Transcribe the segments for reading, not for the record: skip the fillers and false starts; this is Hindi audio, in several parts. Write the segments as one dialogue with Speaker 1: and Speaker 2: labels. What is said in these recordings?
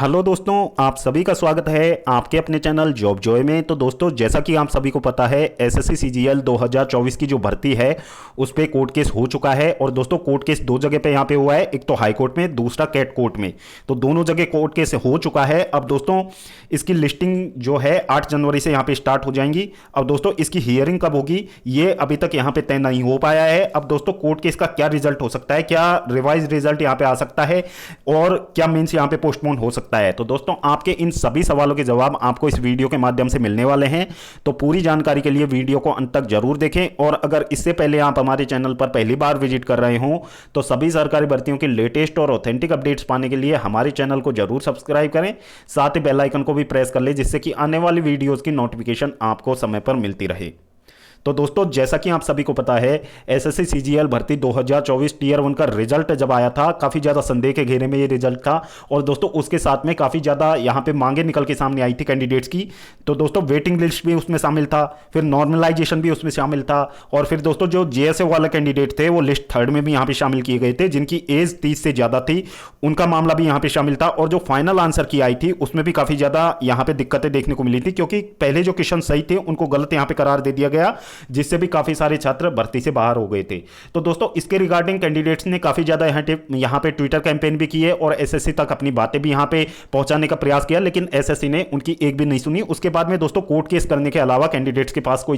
Speaker 1: हेलो दोस्तों, आप सभी का स्वागत है आपके अपने चैनल जॉब जॉय में। तो दोस्तों, जैसा कि आप सभी को पता है, एसएससी सीजीएल 2024 की जो भर्ती है उस पे कोर्ट केस हो चुका है। और दोस्तों, कोर्ट केस दो जगह पे यहाँ पे हुआ है, एक तो हाई कोर्ट में, दूसरा कैट कोर्ट में। तो दोनों जगह कोर्ट केस हो चुका है। अब दोस्तों, इसकी लिस्टिंग जो है 8 जनवरी से यहाँ पे स्टार्ट हो जाएंगी। अब दोस्तों, इसकी हियरिंग कब होगी ये अभी तक यहाँ पे तय नहीं हो पाया है। अब दोस्तों, कोर्ट केस का क्या रिजल्ट हो सकता है, क्या रिवाइज रिजल्ट यहाँ पे आ सकता है और क्या मीन्स यहाँ पे पोस्टपोन हो सकता है। तो दोस्तों, आपके इन सभी सवालों के जवाब आपको इस वीडियो के माध्यम से मिलने वाले हैं। तो पूरी जानकारी के लिए वीडियो को अंत तक जरूर देखें। और अगर इससे पहले आप हमारे चैनल पर पहली बार विजिट कर रहे हो तो सभी सरकारी भर्तियों की लेटेस्ट और ऑथेंटिक अपडेट्स पाने के लिए हमारे चैनल को जरूर सब्सक्राइब करें, साथ ही बेल आइकन को भी प्रेस कर लें, जिससे कि आने वाली वीडियोस की नोटिफिकेशन आपको समय पर मिलती रहे। तो दोस्तों, जैसा कि आप सभी को पता है, एसएससी सीजीएल भर्ती 2024 टियर 1 का रिजल्ट जब आया था, काफ़ी ज़्यादा संदेह के घेरे में ये रिजल्ट था। और दोस्तों, उसके साथ में काफ़ी ज़्यादा यहाँ पे मांगे निकल के सामने आई थी कैंडिडेट्स की। तो दोस्तों, वेटिंग लिस्ट भी उसमें शामिल था, फिर नॉर्मलाइजेशन भी उसमें शामिल था। और फिर दोस्तों, जो जेएसए वाले कैंडिडेट थे वो लिस्ट 3rd में भी यहाँ पे शामिल किए गए थे, जिनकी एज 30 से ज़्यादा थी, उनका मामला भी यहाँ पे शामिल था। और जो फाइनल आंसर की आई थी उसमें भी काफ़ी ज़्यादा यहाँ पे दिक्कतें देखने को मिली थी, क्योंकि पहले जो क्वेश्चन सही थे उनको गलत यहाँ पे करार दे दिया गया, जिससे भी काफ़ी सारे छात्र भर्ती से बाहर हो गए थे। तो दोस्तों, इसके रिगार्डिंग कैंडिडेट्स ने काफ़ी ज़्यादा यहाँ पे ट्विटर कैंपेन भी किए और एसएससी तक अपनी बातें भी यहाँ पे पहुंचाने का प्रयास किया, लेकिन एसएससी ने उनकी एक भी नहीं सुनी। उसके बाद में दोस्तों, कोर्ट केस करने के अलावा कैंडिडेट्स के पास कोई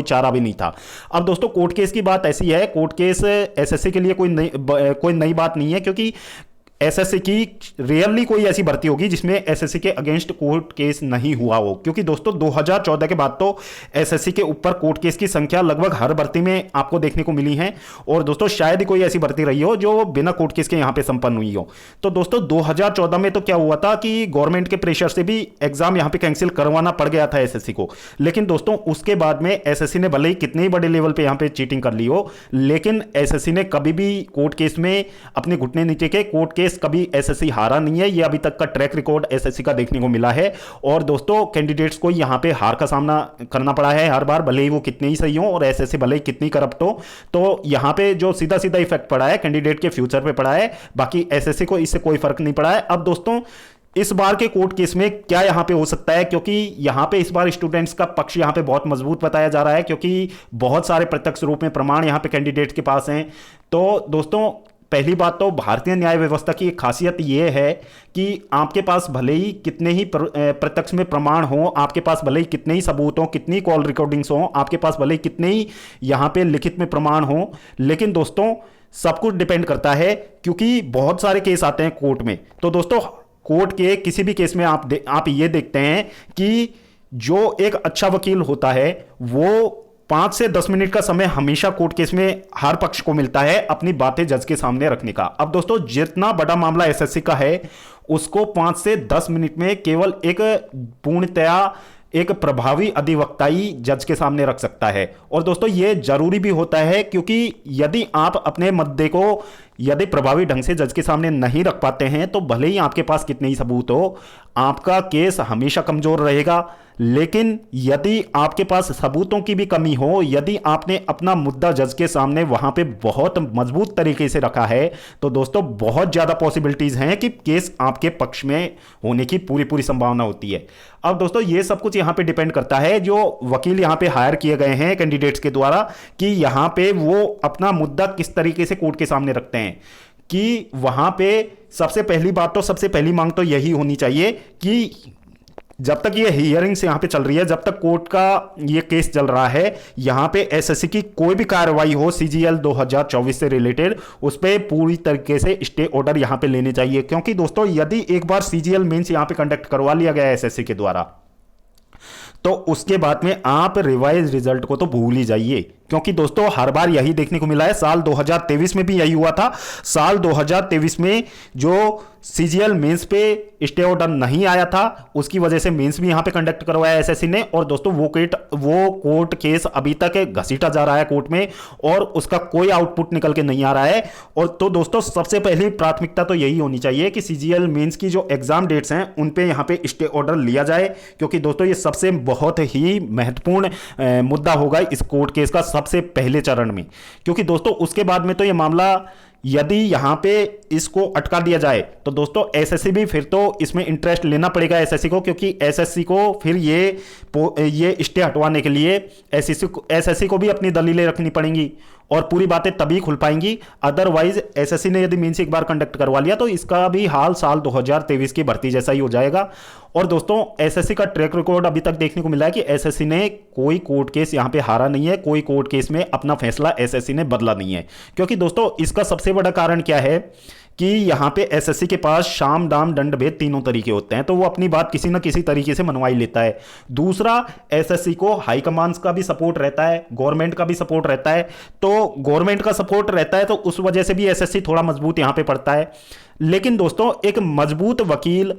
Speaker 1: चारा भी नहीं था। अब दोस्तों, कोर्ट केस की बात ऐसी है, कोर्ट केस एसएससी के लिए कोई नई बात नहीं है, क्योंकि एसएससी की रियरली कोई ऐसी भर्ती होगी जिसमें एसएससी के अगेंस्ट कोर्ट केस नहीं हुआ हो। क्योंकि दोस्तों, 2014 के बाद तो एसएससी के ऊपर कोर्ट केस की संख्या लगभग हर भर्ती में आपको देखने को मिली है। और दोस्तों, शायद ही कोई ऐसी भर्ती रही हो जो बिना कोर्ट केस के यहाँ पे संपन्न हुई हो। तो दोस्तों, 2014 में तो क्या हुआ था कि गवर्नमेंट के प्रेशर से भी एग्जाम यहाँ पे कैंसिल करवाना पड़ गया था एसएससी को। लेकिन दोस्तों, उसके बाद में एसएससी ने भले ही कितने ही बड़े लेवल पे यहाँ पे चीटिंग कर ली हो, लेकिन एसएससी ने कभी भी कोर्ट केस में अपने घुटने नीचे के कोर्ट केस कभी एसएससी हारा नहीं है। ये अभी तक का ट्रैक रिकॉर्ड एसएससी का देखने को मिला है। और दोस्तों, कैंडिडेट्स को यहां पे हार का सामना करना पड़ा है हर बार, भले ही वो कितने ही सही हो और एसएससी भले ही कितनी करप्ट हो। तो यहां पे जो सीधा सीधा इफेक्ट पड़ा है कैंडिडेट के फ्यूचर पे पड़ा है, बाकी एसएससी को इससे कोई फर्क नहीं पड़ा है। अब दोस्तों, इस बार के कोर्ट केस में क्या यहां पे हो सकता है, क्योंकि यहां पे इस बार स्टूडेंट्स का पक्ष यहां पे बहुत मजबूत बताया जा रहा है, क्योंकि बहुत सारे प्रत्यक्ष रूप में प्रमाण यहां पे कैंडिडेट के पास हैं। तो दोस्तों, पहली बात तो भारतीय न्याय व्यवस्था की एक खासियत यह है कि आपके पास भले ही कितने ही प्रत्यक्ष में प्रमाण हो, आपके पास भले ही कितने ही सबूत हो, कितनी कॉल रिकॉर्डिंग्स हो, आपके पास भले ही कितने ही यहाँ पे लिखित में प्रमाण हो, लेकिन दोस्तों, सब कुछ डिपेंड करता है, क्योंकि बहुत सारे केस आते हैं कोर्ट में। तो दोस्तों, कोर्ट के किसी भी केस में आप ये देखते हैं कि जो एक अच्छा वकील होता है वो 5 से 10 मिनट का समय हमेशा कोर्ट केस में हर पक्ष को मिलता है अपनी बातें जज के सामने रखने का। अब दोस्तों, जितना बड़ा मामला एसएससी का है उसको 5 से 10 मिनट में केवल एक पूर्णतया एक प्रभावी अधिवक्ताई जज के सामने रख सकता है। और दोस्तों, यह जरूरी भी होता है, क्योंकि यदि आप अपने मुद्दे को यदि प्रभावी ढंग से जज के सामने नहीं रख पाते हैं तो भले ही आपके पास कितने ही सबूत हो, आपका केस हमेशा कमजोर रहेगा। लेकिन यदि आपके पास सबूतों की भी कमी हो, यदि आपने अपना मुद्दा जज के सामने वहां पे बहुत मजबूत तरीके से रखा है, तो दोस्तों, बहुत ज्यादा पॉसिबिलिटीज हैं कि केस आपके पक्ष में होने की पूरी संभावना होती है। अब दोस्तों, ये सब कुछ यहां पे डिपेंड करता है जो वकील यहां पे हायर किए गए हैं कैंडिडेट्स के द्वारा, कि यहां पे वो अपना मुद्दा किस तरीके से कोर्ट के सामने रखते हैं। कि वहां पे सबसे पहली बात तो सबसे पहली मांग तो यही होनी चाहिए कि जब तक ये हियरिंग्स यहाँ पे चल रही है, जब तक कोर्ट का ये केस चल रहा है, यहाँ पे एसएससी की कोई भी कार्रवाई हो सीजीएल 2024 से रिलेटेड, उस पर पूरी तरीके से स्टे ऑर्डर यहाँ पे लेने चाहिए। क्योंकि दोस्तों, यदि एक बार सीजीएल मेंस यहाँ पे कंडक्ट करवा लिया गया है एसएससी के द्वारा, तो उसके बाद में आप रिवाइज रिजल्ट को तो भूल ही जाइए। क्योंकि दोस्तों, हर बार यही देखने को मिला है, साल 2023 में भी यही हुआ था। साल 2023 में जो सीजीएल मेंस पे स्टे ऑर्डर नहीं आया था, उसकी वजह से मेंस भी यहां पे कंडक्ट करवाया एसएससी ने। और दोस्तों, वो कोर्ट केस अभी तक घसीटा जा रहा है कोर्ट में और उसका कोई आउटपुट निकल के नहीं आ रहा है। और तो दोस्तों, सबसे पहली प्राथमिकता तो यही होनी चाहिए कि सीजीएल मेंस की जो एग्जाम डेट्स हैं उन पे यहां पे स्टे ऑर्डर लिया जाए, क्योंकि दोस्तों, ये सबसे बहुत ही महत्वपूर्ण मुद्दा होगा इस कोर्ट केस का सबसे पहले चरण में। क्योंकि दोस्तों, उसके बाद में तो ये मामला यदि यहां पे इसको अटका दिया जाए तो दोस्तों एसएससी भी फिर तो इसमें इंटरेस्ट लेना पड़ेगा एसएससी को, क्योंकि एसएससी को फिर ये स्टे हटवाने के लिए एसएससी को भी अपनी दलीलें रखनी पड़ेंगी और पूरी बातें तभी खुल पाएंगी। अदरवाइज एसएससी ने यदि मेंस एक बार कंडक्ट करवा लिया तो इसका भी हाल साल 2023 की भर्ती जैसा ही हो जाएगा। और दोस्तों एसएससी का ट्रैक रिकॉर्ड अभी तक देखने को मिला है कि एसएससी ने कोई कोर्ट केस यहां पे हारा नहीं है, कोई कोर्ट केस में अपना फैसला एसएससी ने बदला नहीं है। क्योंकि दोस्तों इसका सबसे बड़ा कारण क्या है कि यहां पे एसएससी के पास शाम दाम दंड भेद तीनों तरीके होते हैं, तो वो अपनी बात किसी ना किसी तरीके से मनवा ही लेता है। दूसरा, एसएससी को हाई कमांड्स का भी सपोर्ट रहता है, गवर्नमेंट का भी सपोर्ट रहता है, तो गवर्नमेंट का सपोर्ट रहता है तो उस वजह से भी एसएससी थोड़ा मजबूत यहां पे पड़ता है। लेकिन दोस्तों एक मजबूत वकील,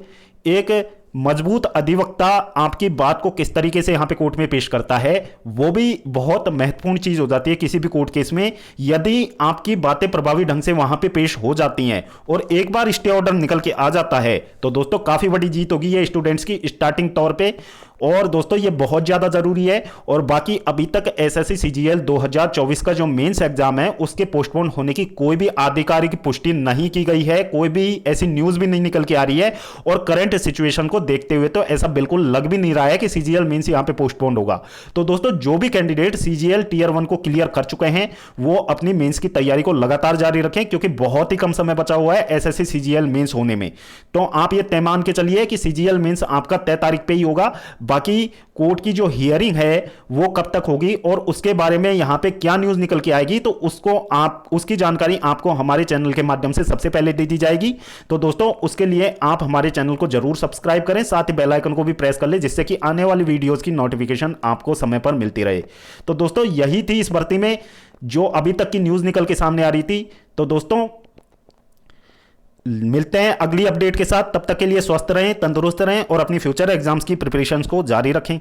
Speaker 1: एक मजबूत अधिवक्ता आपकी बात को किस तरीके से यहां पे कोर्ट में पेश करता है वो भी बहुत महत्वपूर्ण चीज हो जाती है किसी भी कोर्ट केस में। यदि आपकी बातें प्रभावी ढंग से वहां पे पेश हो जाती हैं और एक बार स्टे ऑर्डर निकल के आ जाता है तो दोस्तों काफी बड़ी जीत होगी ये स्टूडेंट्स की स्टार्टिंग तौर पे। और दोस्तों ये बहुत ज्यादा जरूरी है। और बाकी अभी तक एसएससी सीजीएल 2024 का जो मेंस एग्जाम है उसके पोस्टपोन होने की कोई भी आधिकारिक पुष्टि नहीं की गई है, कोई भी ऐसी न्यूज भी नहीं निकल के आ रही है। और करंट सिचुएशन को देखते हुए तो ऐसा बिल्कुल लग भी नहीं रहा है कि सीजीएल मेंस यहां पे पोस्टपोन होगा। तो दोस्तों जो भी कैंडिडेट सीजीएल टीयर 1 को क्लियर कर चुके हैं वो अपनी मेंस की तैयारी को लगातार जारी रखें, क्योंकि बहुत ही कम समय बचा हुआ है एसएससी सीजीएल मेंस होने में। तो आप ये तय मान के चलिए कि सीजीएल मेंस आपका तय तारीख पे ही होगा। बाकी कोर्ट की जो हियरिंग है वो कब तक होगी और उसके बारे में यहां पे क्या न्यूज निकल के आएगी तो उसकी जानकारी आपको हमारे चैनल के माध्यम से सबसे पहले दे दी जाएगी। तो दोस्तों उसके लिए आप हमारे चैनल को जरूर सब्सक्राइब करें, साथ ही बेल आइकन को भी प्रेस कर लें जिससे कि आने वाली वीडियोस की नोटिफिकेशन आपको समय पर मिलती रहे। तो दोस्तों यही थी इस भर्ती में जो अभी तक की न्यूज निकल के सामने आ रही थी। तो दोस्तों मिलते हैं अगली अपडेट के साथ, तब तक के लिए स्वस्थ रहें, तंदुरुस्त रहें और अपनी फ्यूचर एग्जाम्स की प्रिपरेशंस को जारी रखें।